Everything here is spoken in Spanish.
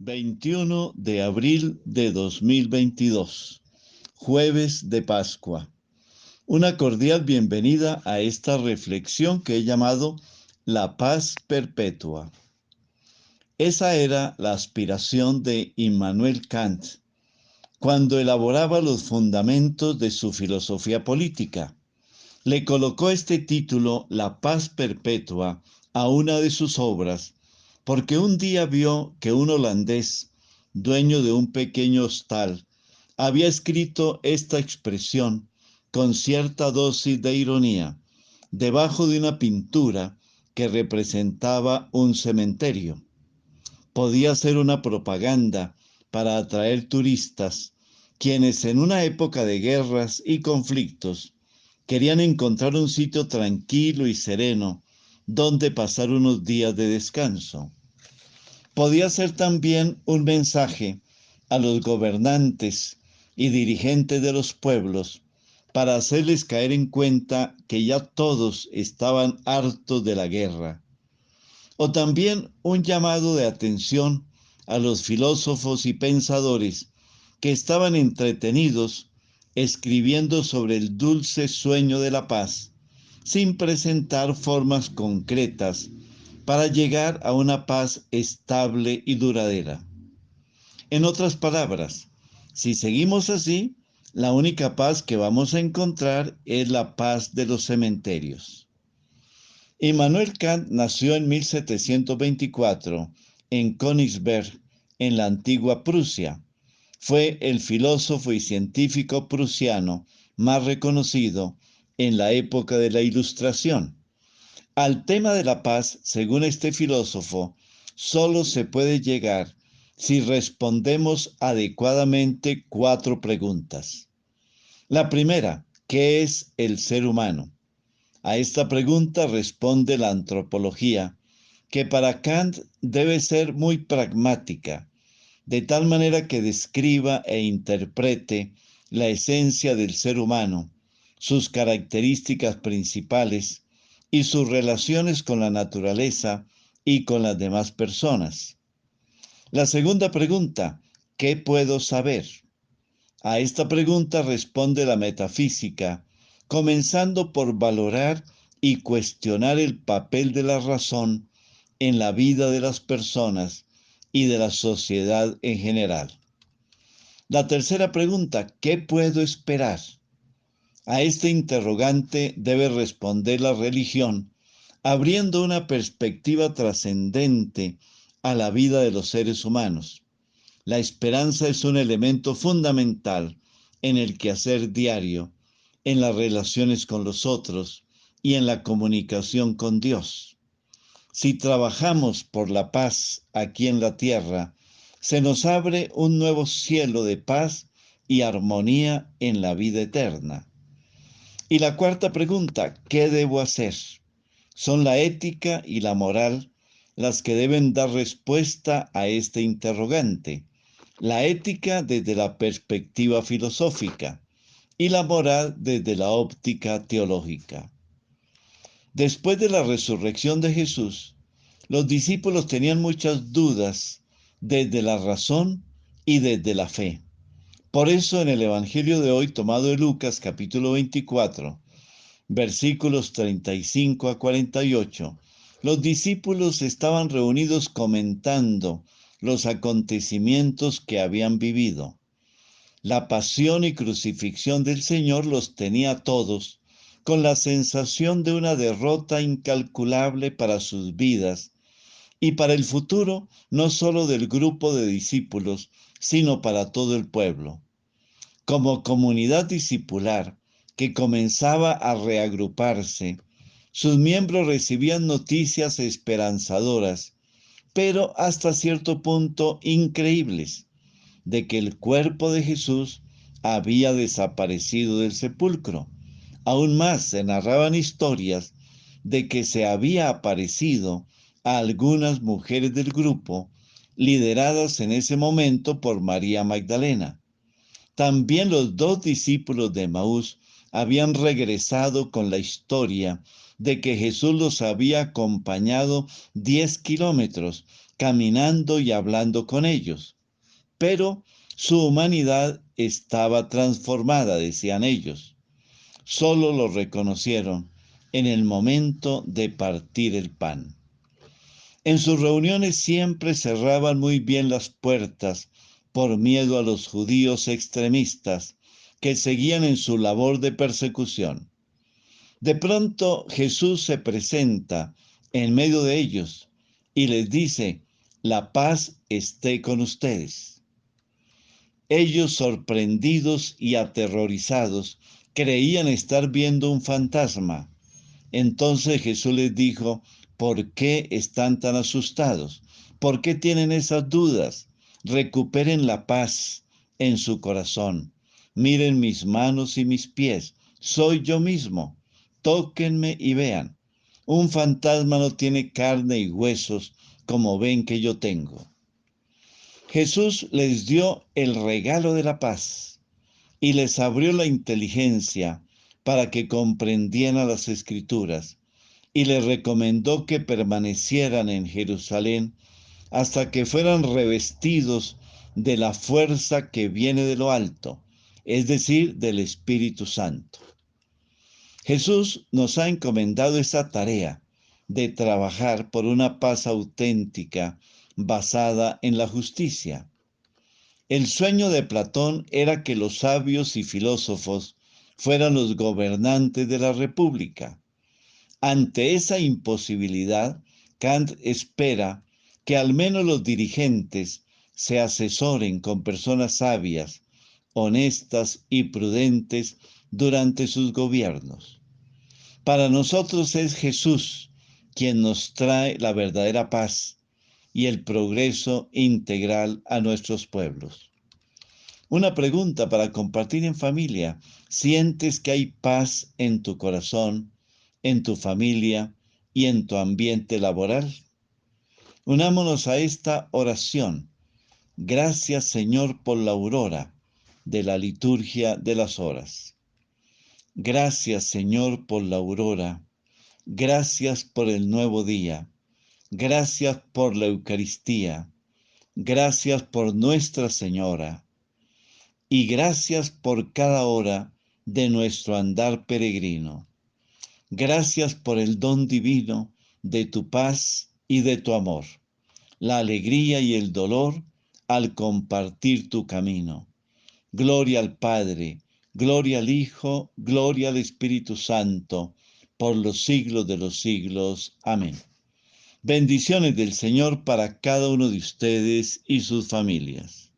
21 de abril de 2022, jueves de Pascua. Una cordial bienvenida a esta reflexión que he llamado La Paz Perpetua. Esa era la aspiración de Immanuel Kant cuando elaboraba los fundamentos de su filosofía política. Le colocó este título, La Paz Perpetua, a una de sus obras, porque un día vio que un holandés, dueño de un pequeño hostal, había escrito esta expresión con cierta dosis de ironía, debajo de una pintura que representaba un cementerio. Podía ser una propaganda para atraer turistas, quienes en una época de guerras y conflictos querían encontrar un sitio tranquilo y sereno donde pasar unos días de descanso. Podía ser también un mensaje a los gobernantes y dirigentes de los pueblos para hacerles caer en cuenta que ya todos estaban hartos de la guerra. O también un llamado de atención a los filósofos y pensadores que estaban entretenidos escribiendo sobre el dulce sueño de la paz, sin presentar formas concretas para llegar a una paz estable y duradera. En otras palabras, si seguimos así, la única paz que vamos a encontrar es la paz de los cementerios. Immanuel Kant nació en 1724 en Königsberg, en la antigua Prusia. Fue el filósofo y científico prusiano más reconocido en la época de la Ilustración. Al tema de la paz, según este filósofo, solo se puede llegar si respondemos adecuadamente 4 preguntas. La primera, ¿qué es el ser humano? A esta pregunta responde la antropología, que para Kant debe ser muy pragmática, de tal manera que describa e interprete la esencia del ser humano, sus características principales y sus relaciones con la naturaleza y con las demás personas. La segunda pregunta, ¿qué puedo saber? A esta pregunta responde la metafísica, comenzando por valorar y cuestionar el papel de la razón en la vida de las personas y de la sociedad en general. La tercera pregunta, ¿qué puedo esperar? A este interrogante debe responder la religión, abriendo una perspectiva trascendente a la vida de los seres humanos. La esperanza es un elemento fundamental en el quehacer diario, en las relaciones con los otros y en la comunicación con Dios. Si trabajamos por la paz aquí en la tierra, se nos abre un nuevo cielo de paz y armonía en la vida eterna. Y la cuarta pregunta, ¿qué debo hacer? Son la ética y la moral las que deben dar respuesta a este interrogante. La ética desde la perspectiva filosófica y la moral desde la óptica teológica. Después de la resurrección de Jesús, los discípulos tenían muchas dudas desde la razón y desde la fe. Por eso en el Evangelio de hoy, tomado de Lucas capítulo 24, versículos 35 a 48, los discípulos estaban reunidos comentando los acontecimientos que habían vivido. La pasión y crucifixión del Señor los tenía a todos con la sensación de una derrota incalculable para sus vidas y para el futuro no solo del grupo de discípulos, sino para todo el pueblo. Como comunidad discipular que comenzaba a reagruparse, sus miembros recibían noticias esperanzadoras, pero hasta cierto punto increíbles, de que el cuerpo de Jesús había desaparecido del sepulcro. Aún más se narraban historias de que se había aparecido a algunas mujeres del grupo, lideradas en ese momento por María Magdalena. También los 2 discípulos de Emaús habían regresado con la historia de que Jesús los había acompañado 10 kilómetros, caminando y hablando con ellos. Pero su humanidad estaba transformada, decían ellos. Solo lo reconocieron en el momento de partir el pan. En sus reuniones siempre cerraban muy bien las puertas por miedo a los judíos extremistas que seguían en su labor de persecución. De pronto Jesús se presenta en medio de ellos y les dice: la paz esté con ustedes. Ellos, sorprendidos y aterrorizados, creían estar viendo un fantasma. Entonces Jesús les dijo: ¿por qué están tan asustados? ¿Por qué tienen esas dudas? Recuperen la paz en su corazón. Miren mis manos y mis pies. Soy yo mismo. Tóquenme y vean. Un fantasma no tiene carne y huesos como ven que yo tengo. Jesús les dio el regalo de la paz y les abrió la inteligencia para que comprendieran las Escrituras, y les recomendó que permanecieran en Jerusalén hasta que fueran revestidos de la fuerza que viene de lo alto, es decir, del Espíritu Santo. Jesús nos ha encomendado esa tarea de trabajar por una paz auténtica basada en la justicia. El sueño de Platón era que los sabios y filósofos fueran los gobernantes de la república. Ante esa imposibilidad, Kant espera que al menos los dirigentes se asesoren con personas sabias, honestas y prudentes durante sus gobiernos. Para nosotros es Jesús quien nos trae la verdadera paz y el progreso integral a nuestros pueblos. Una pregunta para compartir en familia: ¿sientes que hay paz en tu corazón, en tu familia y en tu ambiente laboral? Unámonos a esta oración. Gracias, Señor, por la aurora de la liturgia de las horas. Gracias, Señor, por la aurora. Gracias por el nuevo día. Gracias por la Eucaristía. Gracias por Nuestra Señora. Y gracias por cada hora de nuestro andar peregrino. Gracias por el don divino de tu paz y de tu amor, la alegría y el dolor al compartir tu camino. Gloria al Padre, gloria al Hijo, gloria al Espíritu Santo, por los siglos de los siglos. Amén. Bendiciones del Señor para cada uno de ustedes y sus familias.